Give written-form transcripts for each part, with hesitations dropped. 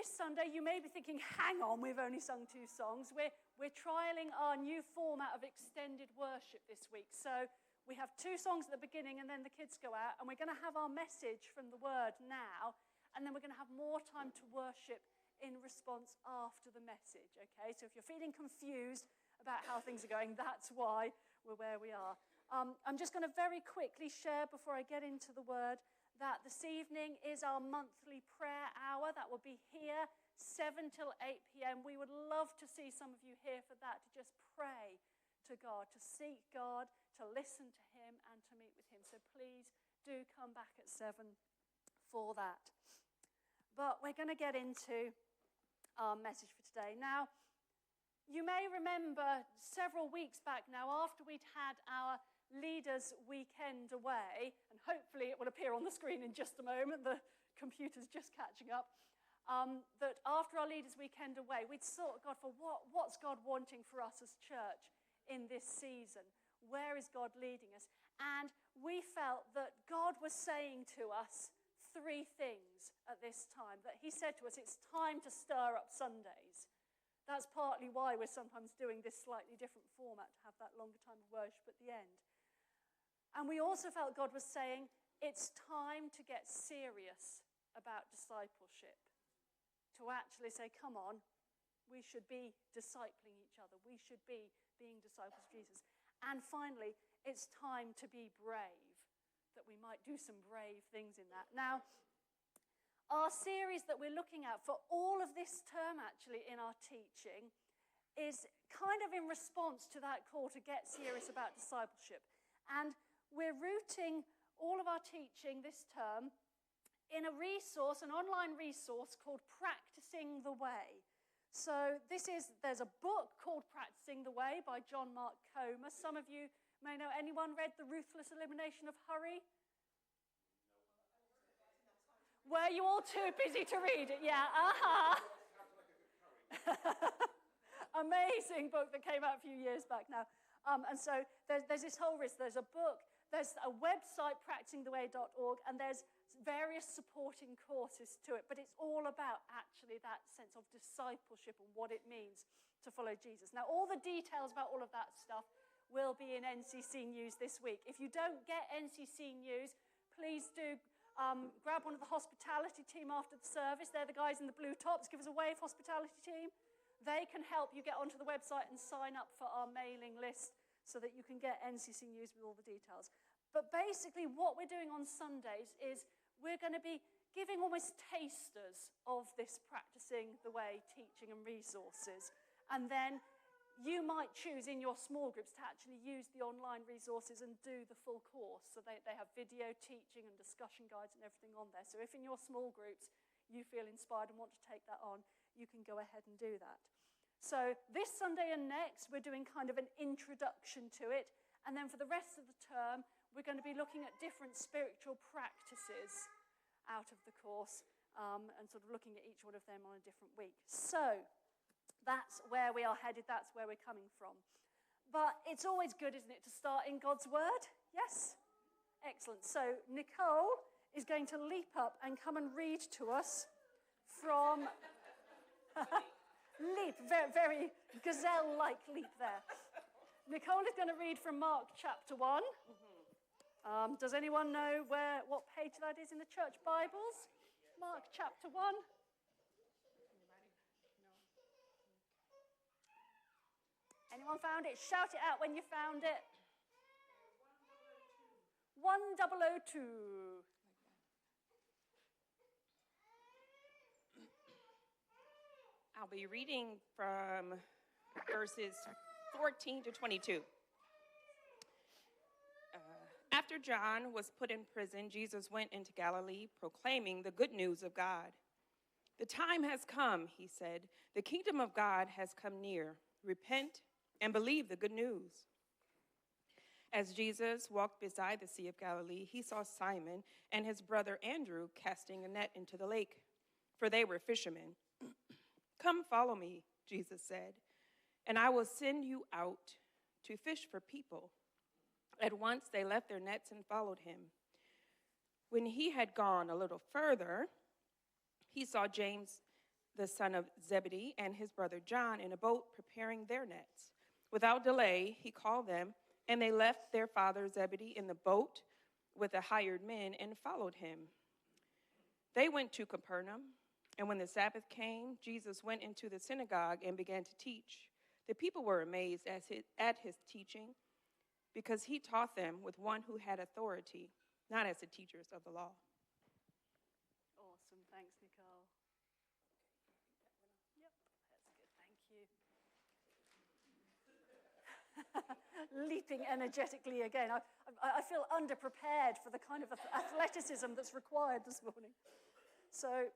this Sunday, you may be thinking, hang on, we've only sung 2 songs. We're trialing our new format of extended worship this week. So we have 2 songs at the beginning, and then the kids go out, and we're going to have our message from the Word now, and then we're going to have more time to worship in response after the message, okay? So if you're feeling confused about how things are going, that's why we're where we are. I'm just going to very quickly share before I get into the Word that this evening is our monthly prayer hour. That will be here, 7 till 8 p.m. We would love to see some of you here for that, to just pray to God, to seek God, to listen to him, and to meet with him. So please do come back at 7 for that. But we're going to get into our message for today. Now, you may remember several weeks back now, after we'd had our Leaders' Weekend away, and hopefully it will appear on the screen in just a moment, the computer's just catching up, that after our Leaders' Weekend away, we'd sought God for what's God wanting for us as church in this season? Where is God leading us? And we felt that God was saying to us 3 things at this time, that he said to us, it's time to stir up Sundays. That's partly why we're sometimes doing this slightly different format, to have that longer time of worship at the end. And we also felt God was saying, it's time to get serious about discipleship. To actually say, come on, we should be discipling each other. We should be being disciples of Jesus. And finally, it's time to be brave, that we might do some brave things in that. Now, our series that we're looking at for all of this term, actually, in our teaching, is kind of in response to that call to get serious about discipleship. And we're rooting all of our teaching this term in a resource, an online resource called Practicing the Way. So there's a book called Practicing the Way by John Mark Comer. Some of you may know. Anyone read The Ruthless Elimination of Hurry? Were you all too busy to read it? Yeah, Amazing book that came out a few years back now. And so there's this whole list. There's a book, there's a website, practicingtheway.org, and there's various supporting courses to it. But it's all about actually that sense of discipleship and what it means to follow Jesus. Now, all the details about all of that stuff will be in NCC News this week. If you don't get NCC News, please do grab one of the hospitality team after the service. They're the guys in the blue tops. Give us a wave, hospitality team. They can help you get onto the website and sign up for our mailing list so that you can get NCC News with all the details. But basically what we're doing on Sundays is we're going to be giving almost tasters of this Practicing the Way teaching and resources. And then you might choose in your small groups to actually use the online resources and do the full course. So they have video teaching and discussion guides and everything on there. So if in your small groups you feel inspired and want to take that on, you can go ahead and do that. So this Sunday and next, we're doing kind of an introduction to it. And then for the rest of the term, we're going to be looking at different spiritual practices out of the course and sort of looking at each one of them on a different week. So that's where we are headed. That's where we're coming from. But it's always good, isn't it, to start in God's Word? Yes? Excellent. So Nicole is going to leap up and come and read to us from... leap, very, very gazelle-like leap there. Nicole is going to read from Mark chapter 1. Does anyone know what page that is in the church Bibles? Mark chapter 1. Anyone found it? Shout it out when you found it. 1002. I'll be reading from verses 14 to 22. After John was put in prison, Jesus went into Galilee, proclaiming the good news of God. The time has come, he said. The kingdom of God has come near. Repent and believe the good news. As Jesus walked beside the Sea of Galilee, he saw Simon and his brother Andrew casting a net into the lake, for they were fishermen. Come follow me, Jesus said, and I will send you out to fish for people. At once they left their nets and followed him. When he had gone a little further, he saw James, the son of Zebedee, and his brother John in a boat preparing their nets. Without delay, he called them, and they left their father Zebedee in the boat with the hired men and followed him. They went to Capernaum, and when the Sabbath came, Jesus went into the synagogue and began to teach. The people were amazed at his teaching, because he taught them with one who had authority, not as the teachers of the law. Awesome. Thanks, Nicole. Yep, that's good. Thank you. Leaping energetically again. I feel underprepared for the kind of athleticism that's required this morning. So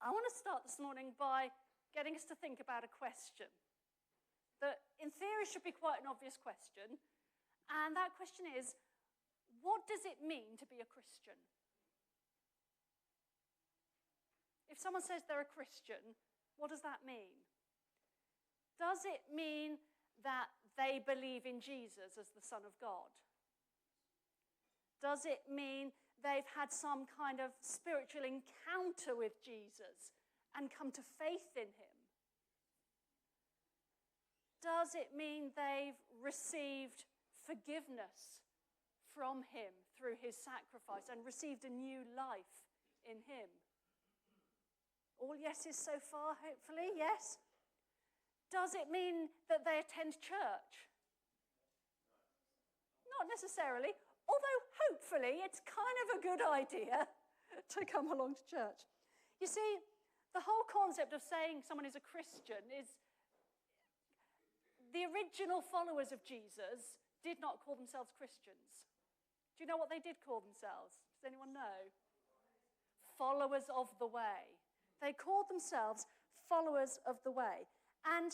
I want to start this morning by getting us to think about a question that in theory should be quite an obvious question. And that question is, what does it mean to be a Christian? If someone says they're a Christian, what does that mean? Does it mean that they believe in Jesus as the Son of God? Does it mean they've had some kind of spiritual encounter with Jesus and come to faith in him? Does it mean they've received forgiveness from him through his sacrifice and received a new life in him? All yeses so far, hopefully, yes? Does it mean that they attend church? Not necessarily, although hopefully it's kind of a good idea to come along to church. You see, the whole concept of saying someone is a Christian is the original followers of Jesus did not call themselves Christians. Do you know what they did call themselves? Does anyone know? Followers of the way. They called themselves followers of the way. And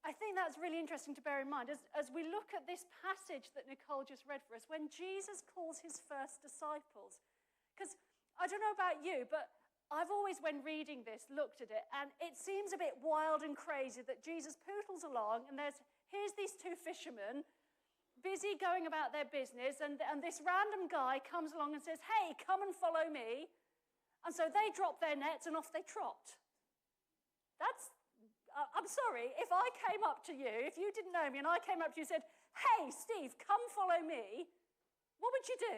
I think that's really interesting to bear in mind as we look at this passage that Nicole just read for us, when Jesus calls his first disciples. Because I don't know about you, but I've always, when reading this, looked at it, and it seems a bit wild and crazy that Jesus poodles along, and here's these two fishermen, busy going about their business, and this random guy comes along and says, hey, come and follow me. And so they drop their nets and off they trot. I'm sorry, if I came up to you, if you didn't know me, and I came up to you and said, hey, Steve, come follow me, what would you do?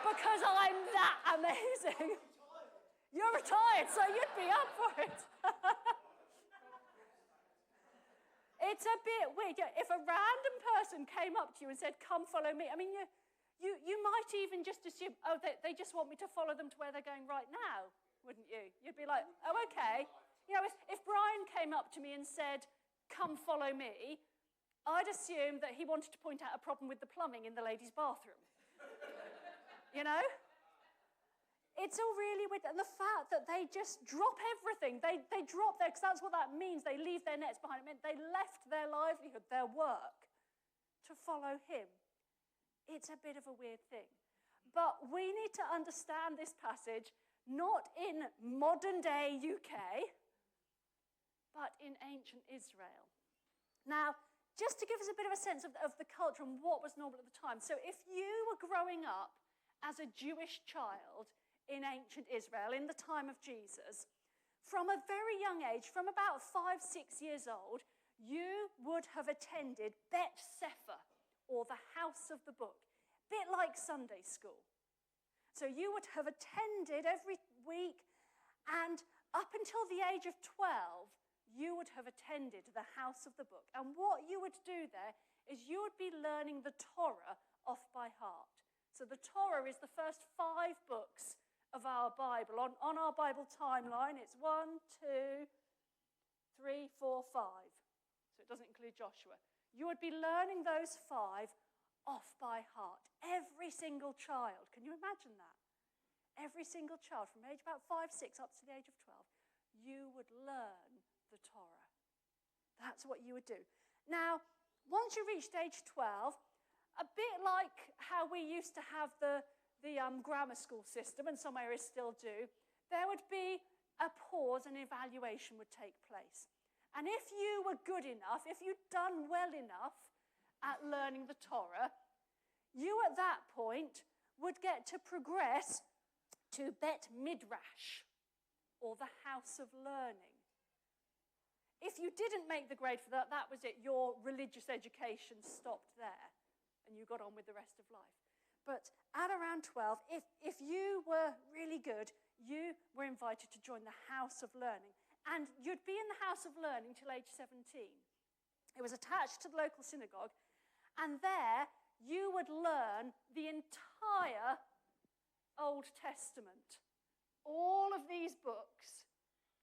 Because I'm that amazing. You're retired, so you'd be up for it. It's a bit weird. If a random person came up to you and said, come follow me, I mean, you might even just assume, oh, they just want me to follow them to where they're going right now, wouldn't you? You'd be like, oh, okay. You know, if Brian came up to me and said, come follow me, I'd assume that he wanted to point out a problem with the plumbing in the ladies' bathroom. You know? It's all really weird. And the fact that they just drop everything. They drop their, because that's what that means. They leave their nets behind. It meant they left their livelihood, their work, to follow him. It's a bit of a weird thing. But we need to understand this passage not in modern day UK, but in ancient Israel. Now, just to give us a bit of a sense of the culture and what was normal at the time. So if you were growing up as a Jewish child in ancient Israel in the time of Jesus, from a very young age, from about 5, 6 years old, you would have attended Bet Sefer, or the house of the book, a bit like Sunday school. So you would have attended every week, and up until the age of 12, you would have attended the house of the book. And what you would do there is you would be learning the Torah off by heart. So the Torah is the first 5 books of our Bible. On our Bible timeline, it's 1, 2, 3, 4, 5. So it doesn't include Joshua. You would be learning those 5 off by heart. Every single child. Can you imagine that? Every single child from age about 5, 6 up to the age of 12, you would learn the Torah. That's what you would do. Now, once you reached age 12, a bit like how we used to have the grammar school system, and some areas still do, there would be a pause and evaluation would take place. And if you were good enough, if you'd done well enough at learning the Torah, you at that point would get to progress to Bet Midrash, or the house of learning. If you didn't make the grade for that, that was it. Your religious education stopped there, and you got on with the rest of life. But at around 12, if you were really good, you were invited to join the house of learning. And you'd be in the house of learning till age 17. It was attached to the local synagogue, and there you would learn the entire Old Testament. All of these books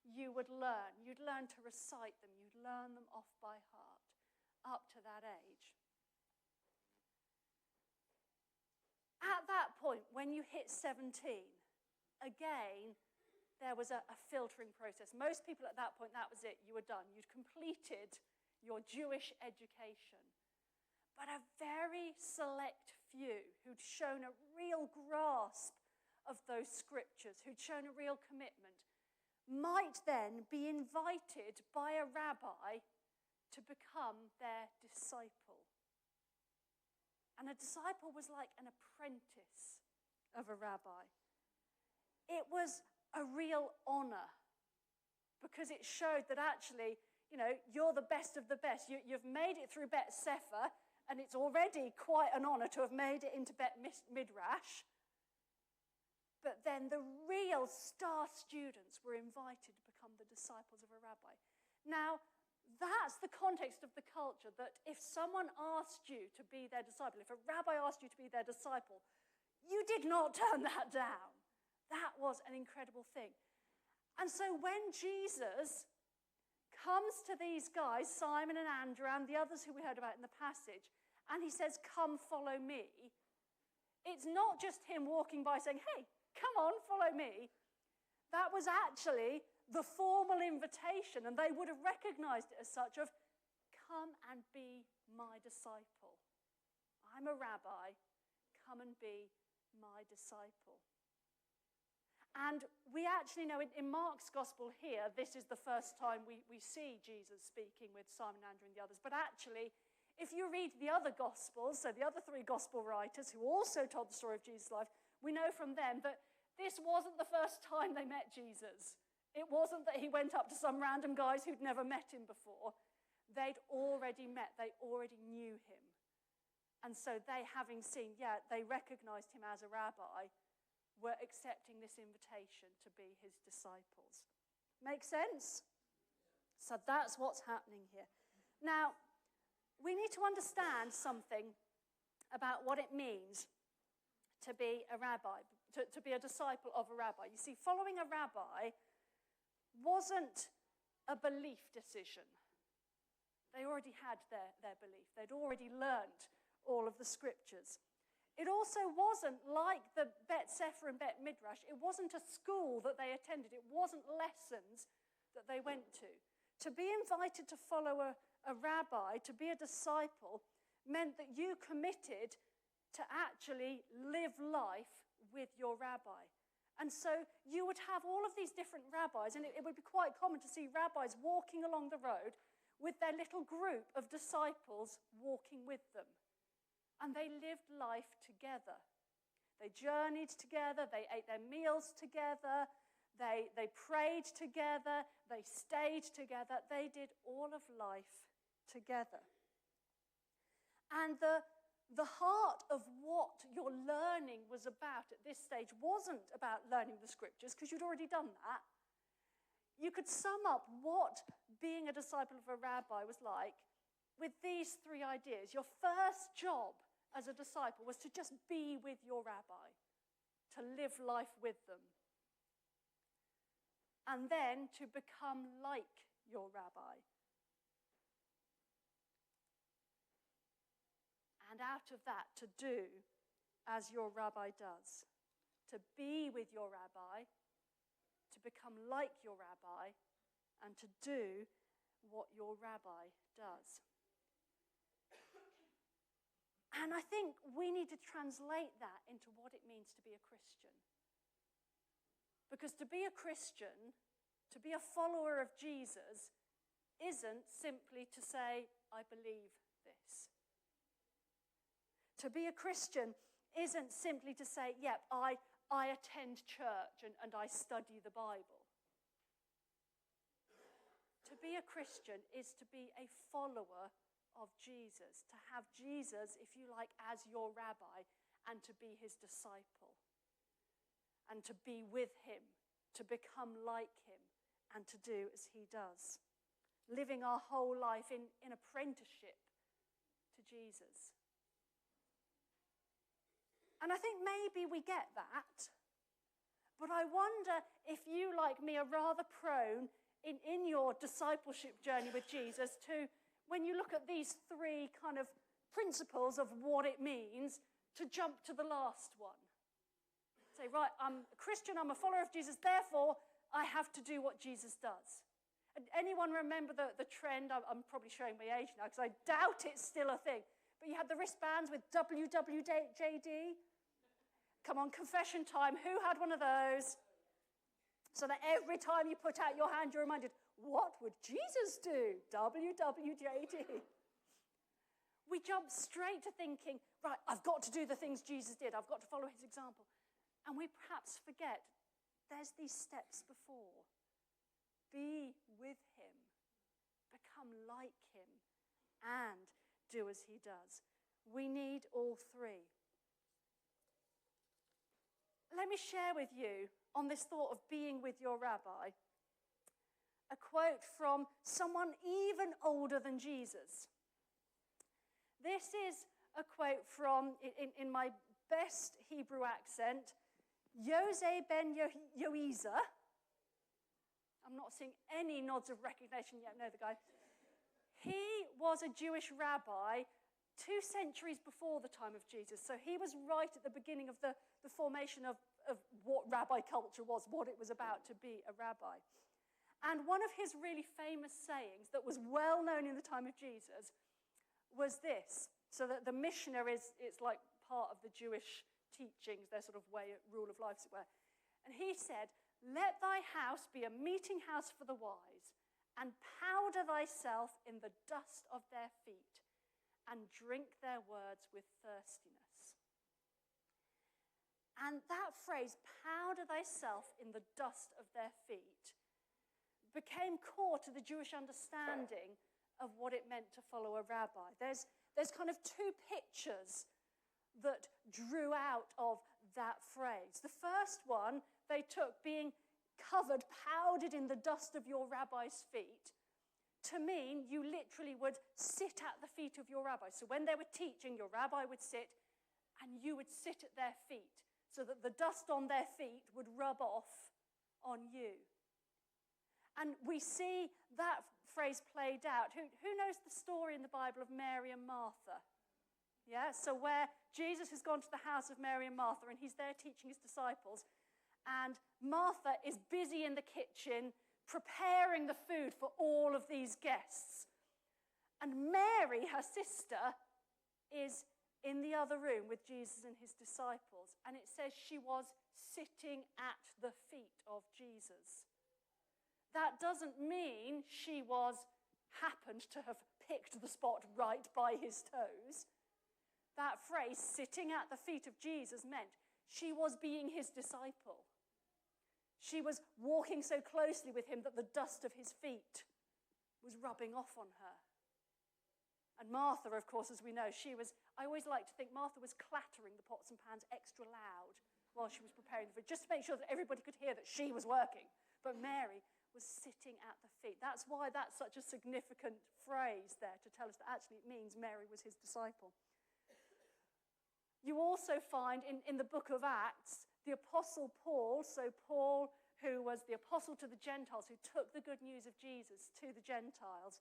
you would learn. You'd learn to recite them. You'd learn them off by heart up to that age. At that point, when you hit 17, again, there was a filtering process. Most people at that point, that was it. You were done. You'd completed your Jewish education. But a very select few who'd shown a real grasp of those scriptures, who'd shown a real commitment, might then be invited by a rabbi to become their disciple. And a disciple was like an apprentice of a rabbi. It was a real honor because it showed that actually, you're the best of the best. You've made it through Bet Sefer, and it's already quite an honor to have made it into Bet Midrash. But then the real star students were invited to become the disciples of a rabbi. Now, that's the context of the culture, that if someone asked you to be their disciple, if a rabbi asked you to be their disciple, you did not turn that down. That was an incredible thing. And so when Jesus comes to these guys, Simon and Andrew and the others who we heard about in the passage, and he says, "Come, follow me," it's not just him walking by saying, "Hey, come on, follow me." That was actually the formal invitation, and they would have recognized it as such, of, "Come and be my disciple. I'm a rabbi. Come and be my disciple." And we actually know in Mark's gospel here, this is the first time we see Jesus speaking with Simon, Andrew, and the others. But actually, if you read the other gospels, so the other three gospel writers who also told the story of Jesus' life, we know from them that this wasn't the first time they met Jesus. It wasn't that he went up to some random guys who'd never met him before. They'd already met, they already knew him. And so they, having seen, they recognized him as a rabbi, were accepting this invitation to be his disciples. Make sense? So that's what's happening here. Now, we need to understand something about what it means to be a rabbi, to be a disciple of a rabbi. You see, following a rabbi wasn't a belief decision. They already had their belief. They'd already learned all of the scriptures. It also wasn't like the Bet Sefer and Bet Midrash. It wasn't a school that they attended. It wasn't lessons that they went to. To be invited to follow a rabbi, to be a disciple, meant that you committed to actually live life with your rabbi. And so you would have all of these different rabbis, and it would be quite common to see rabbis walking along the road with their little group of disciples walking with them. And they lived life together. They journeyed together, they ate their meals together, they prayed together, they stayed together, they did all of life together. And the heart of what your learning was about at this stage wasn't about learning the scriptures, because you'd already done that. You could sum up what being a disciple of a rabbi was like with these three ideas. Your first job as a disciple was to just be with your rabbi, to live life with them, and then to become like your rabbi. And out of that, to do as your rabbi does, to be with your rabbi, to become like your rabbi, and to do what your rabbi does. And I think we need to translate that into what it means to be a Christian. Because to be a Christian, to be a follower of Jesus, isn't simply to say, "I believe this." To be a Christian isn't simply to say, "Yep, I I attend church and I study the Bible. To be a Christian is to be a follower of Jesus, to have Jesus, if you like, as your rabbi, and to be his disciple, and to be with him, to become like him, and to do as he does. Living our whole life in apprenticeship to Jesus. And I think maybe we get that, but I wonder if you, like me, are rather prone in your discipleship journey with Jesus to, when you look at these three kind of principles of what it means, to jump to the last one. Say, right, I'm a Christian, I'm a follower of Jesus, therefore I have to do what Jesus does. And anyone remember the trend? I'm probably showing my age now because I doubt it's still a thing. But you had the wristbands with WWJD. Come on, confession time. Who had one of those? So that every time you put out your hand, you're reminded, what would Jesus do? WWJD. We jump straight to thinking, right, I've got to do the things Jesus did. I've got to follow his example. And we perhaps forget there's these steps before. Be with him. Become like him. And do as he does. We need all three. Let me share with you, on this thought of being with your rabbi, a quote from someone even older than Jesus. This is a quote from, in my best Hebrew accent, Yosef ben Yoezer. I'm not seeing any nods of recognition yet. No, the guy. He was a Jewish rabbi 2 centuries before the time of Jesus. So he was right at the beginning of the formation of what rabbi culture was, what it was about to be a rabbi. And one of his really famous sayings that was well known in the time of Jesus was this. So that the Mishnah is like part of the Jewish teachings, their sort of way, rule of life, as it were. And he said, let thy house be a meeting house for the wise, and powder thyself in the dust of their feet, and drink their words with thirstiness. And that phrase, powder thyself in the dust of their feet, became core to the Jewish understanding of what it meant to follow a rabbi. There's kind of two pictures that drew out of that phrase. The first one, they took being covered, powdered in the dust of your rabbi's feet, to mean you literally would sit at the feet of your rabbi. So when they were teaching, your rabbi would sit, and you would sit at their feet, so that the dust on their feet would rub off on you. And we see that phrase played out. Who knows the story in the Bible of Mary and Martha? Yeah, so where Jesus has gone to the house of Mary and Martha, and he's there teaching his disciples, and Martha is busy in the kitchen preparing the food for all of these guests. And Mary, her sister, is in the other room with Jesus and his disciples, and it says she was sitting at the feet of Jesus. That doesn't mean she happened to have picked the spot right by his toes. That phrase, sitting at the feet of Jesus, meant she was being his disciple. She was walking so closely with him that the dust of his feet was rubbing off on her. And Martha, of course, as we know, I always like to think Martha was clattering the pots and pans extra loud while she was preparing the food, just to make sure that everybody could hear that she was working. But Mary was sitting at the feet. That's why that's such a significant phrase there, to tell us that actually it means Mary was his disciple. You also find in the book of Acts, the Apostle Paul, so Paul, who was the apostle to the Gentiles, who took the good news of Jesus to the Gentiles,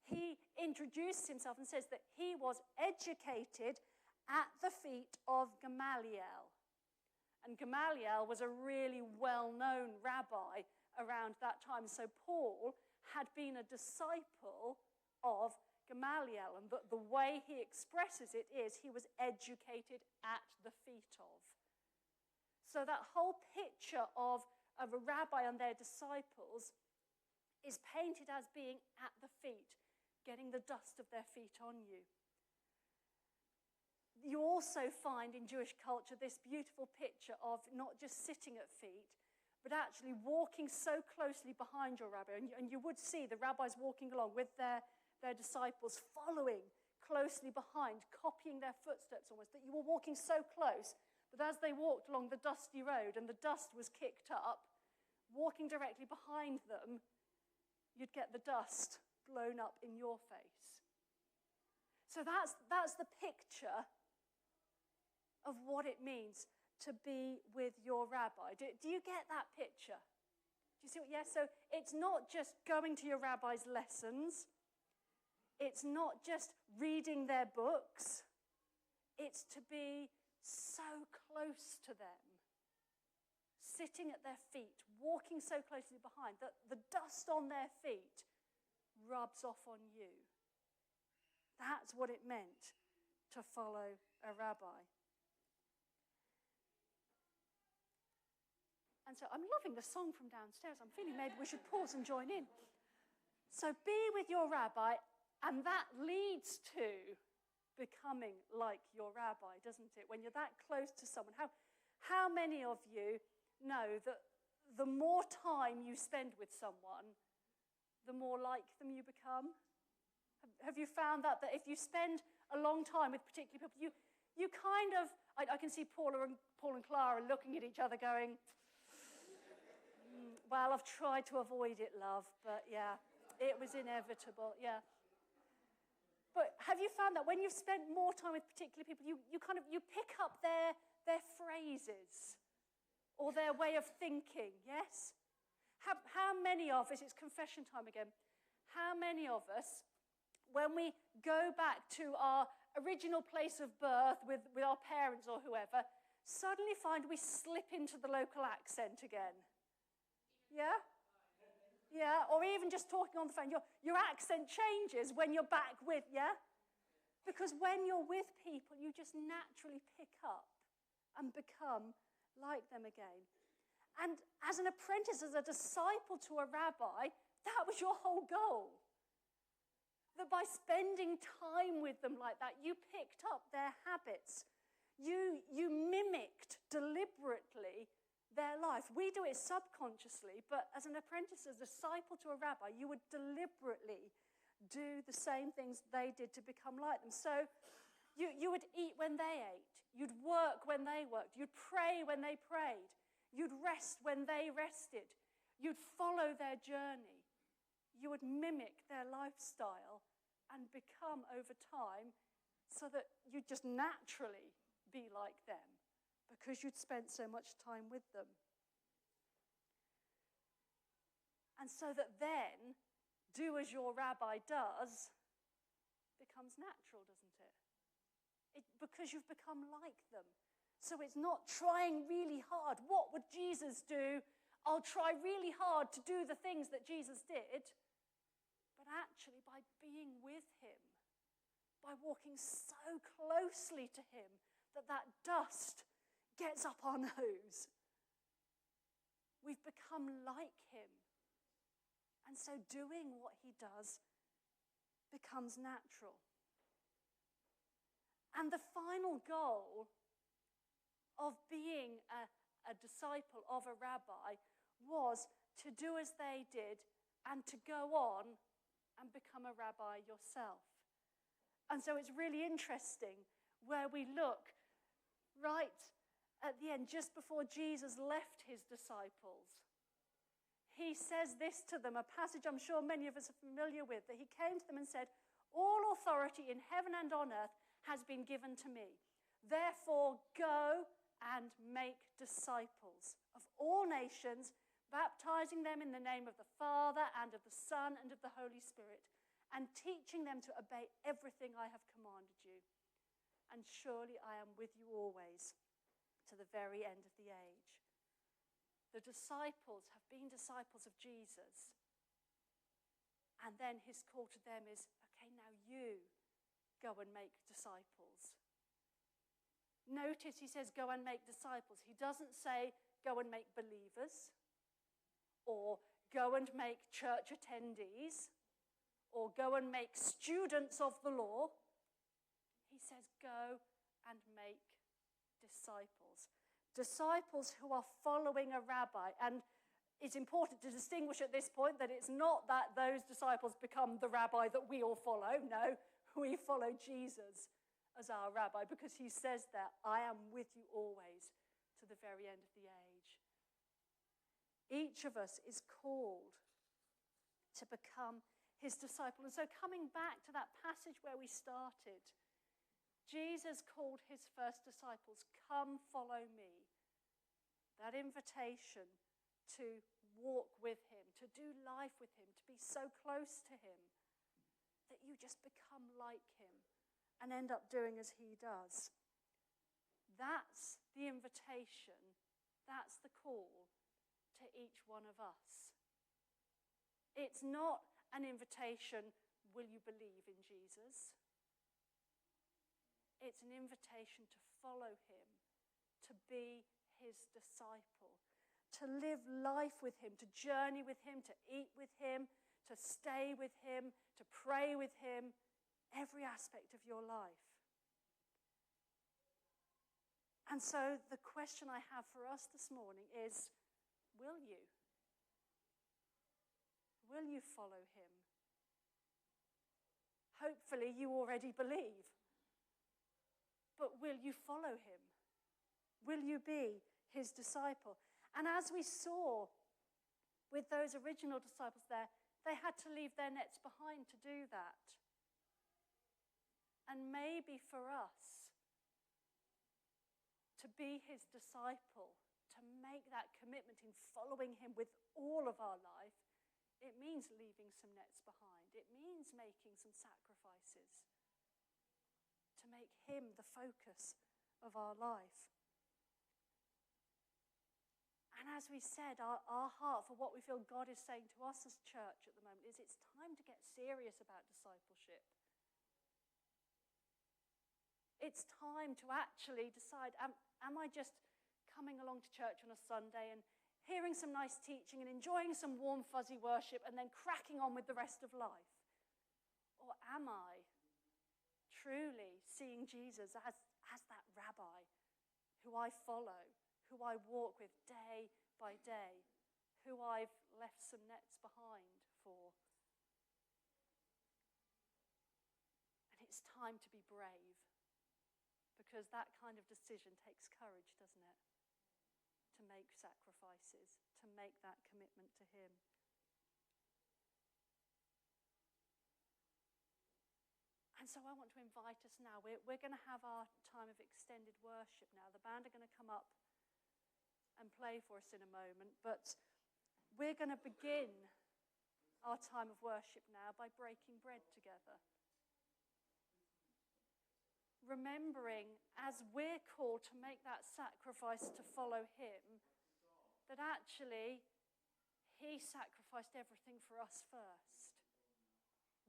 he introduced himself and says that he was educated at the feet of Gamaliel. And Gamaliel was a really well-known rabbi around that time. So Paul had been a disciple of Gamaliel, and the way he expresses it is he was educated at the feet of. So that whole picture of a rabbi and their disciples is painted as being at the feet, getting the dust of their feet on you. You also find in Jewish culture this beautiful picture of not just sitting at feet, but actually walking so closely behind your rabbi. And you would see the rabbis walking along with their disciples, following closely behind, copying their footsteps almost, that you were walking so close that as they walked along the dusty road and the dust was kicked up, walking directly behind them, you'd get the dust blown up in your face. So that's the picture of what it means to be with your rabbi. Do you get that picture? Do you see what? Yes, so it's not just going to your rabbi's lessons. It's not just reading their books. It's to be so close to them, sitting at their feet, walking so closely behind that the dust on their feet rubs off on you. That's what it meant to follow a rabbi. And so I'm loving the song from downstairs. I'm feeling maybe we should pause and join in. So be with your rabbi, and that leads to becoming like your rabbi, doesn't it? When you're that close to someone. How many of you know that the more time you spend with someone, the more like them you become? Have you found that if you spend a long time with particular people, you kind of, I can see Paul and Clara looking at each other going, well, I've tried to avoid it, love, but yeah, it was inevitable, yeah. But have you found that when you've spent more time with particular people, you pick up their phrases or their way of thinking, yes? How many of us, it's confession time again, how many of us, when we go back to our original place of birth with our parents or whoever, suddenly find we slip into the local accent again? Yeah? Yeah, or even just talking on the phone, your accent changes when you're back with, yeah? Because when you're with people, you just naturally pick up and become like them again. And as an apprentice, as a disciple to a rabbi, that was your whole goal. That by spending time with them like that, you picked up their habits. You mimicked deliberately their life. We do it subconsciously, but as an apprentice, as a disciple to a rabbi, you would deliberately do the same things they did to become like them. So you would eat when they ate. You'd work when they worked. You'd pray when they prayed. You'd rest when they rested. You'd follow their journey. You would mimic their lifestyle and become over time so that you'd just naturally be like them, because you'd spent so much time with them. And so that then, do as your rabbi does, becomes natural, doesn't it? Because you've become like them. So it's not trying really hard. What would Jesus do? I'll try really hard to do the things that Jesus did. But actually, by being with him, by walking so closely to him, that dust gets up our nose. We've become like him. And so doing what he does becomes natural. And the final goal of being a disciple of a rabbi was to do as they did and to go on and become a rabbi yourself. And so it's really interesting where we look right at the end, just before Jesus left his disciples. He says this to them, a passage I'm sure many of us are familiar with, that he came to them and said, "All authority in heaven and on earth has been given to me. Therefore, go and make disciples of all nations, baptizing them in the name of the Father and of the Son and of the Holy Spirit, and teaching them to obey everything I have commanded you. And surely I am with you always, to the very end of the age." The disciples have been disciples of Jesus. And then his call to them is, okay, now you go and make disciples. Notice he says, go and make disciples. He doesn't say, go and make believers, or go and make church attendees, or go and make students of the law. He says, go and make disciples. Disciples who are following a rabbi. And it's important to distinguish at this point that it's not that those disciples become the rabbi that we all follow. No, we follow Jesus as our rabbi because he says that, I am with you always to the very end of the age. Each of us is called to become his disciple. And so coming back to that passage where we started, Jesus called his first disciples, come follow me. That invitation to walk with him, to do life with him, to be so close to him that you just become like him and end up doing as he does. That's the invitation. That's the call to each one of us. It's not an invitation, will you believe in Jesus? It's an invitation to follow him, to be his disciple, to live life with him, to journey with him, to eat with him, to stay with him, to pray with him, every aspect of your life. And so the question I have for us this morning is, will you? Will you follow him? Hopefully you already believe. But will you follow him? Will you be his disciple? And as we saw with those original disciples there, they had to leave their nets behind to do that. And maybe for us, to be his disciple, to make that commitment in following him with all of our life, it means leaving some nets behind. It means making some sacrifices to make him the focus of our life. And as we said, our heart for what we feel God is saying to us as church at the moment is it's time to get serious about discipleship. It's time to actually decide, am I just coming along to church on a Sunday and hearing some nice teaching and enjoying some warm, fuzzy worship and then cracking on with the rest of life? Or am I truly seeing Jesus as that rabbi who I follow, who I walk with day by day, who I've left some nets behind for? And it's time to be brave, because that kind of decision takes courage, doesn't it? To make sacrifices, to make that commitment to him. And so I want to invite us now. We're going to have our time of extended worship now. The band are going to come up and play for us in a moment. But we're going to begin our time of worship now by breaking bread together. Remembering, as we're called to make that sacrifice to follow him, that actually he sacrificed everything for us first.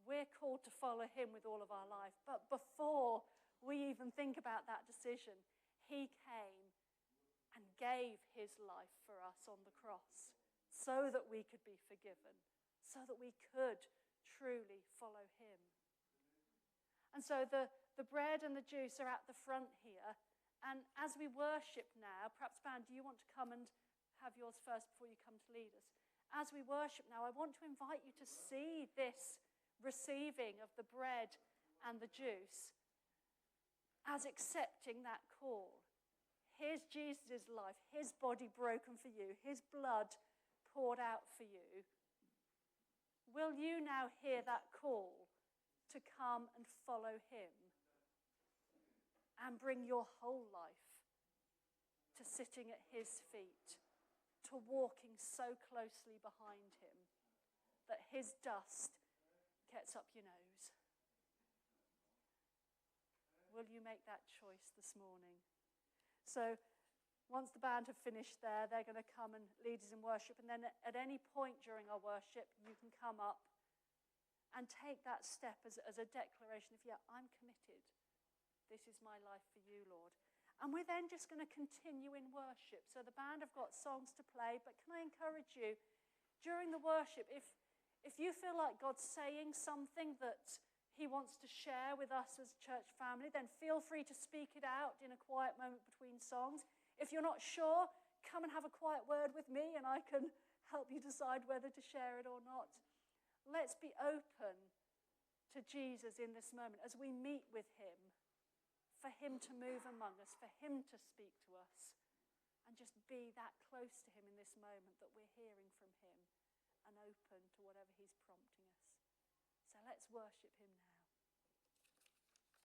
We're called to follow him with all of our life. But before we even think about that decision, he came and gave his life for us on the cross so that we could be forgiven, so that we could truly follow him. And so the bread and the juice are at the front here. And as we worship now, perhaps, band, do you want to come and have yours first before you come to lead us? As we worship now, I want to invite you to see this receiving of the bread and the juice as accepting that call. Here's Jesus' life, his body broken for you, his blood poured out for you. Will you now hear that call to come and follow him and bring your whole life to sitting at his feet, to walking so closely behind him that his dust gets up your nose? Will you make that choice this morning? So once the band have finished there, they're going to come and lead us in worship. And then at any point during our worship, you can come up and take that step as a declaration of, yeah, I'm committed. This is my life for you, Lord. And we're then just going to continue in worship. So the band have got songs to play, but can I encourage you, during the worship, if you feel like God's saying something that he wants to share with us as a church family, then feel free to speak it out in a quiet moment between songs. If you're not sure, come and have a quiet word with me and I can help you decide whether to share it or not. Let's be open to Jesus in this moment as we meet with him, for him to move among us, for him to speak to us, and just be that close to him in this moment that we're hearing from him and open to whatever he's prompting us. So let's worship him now.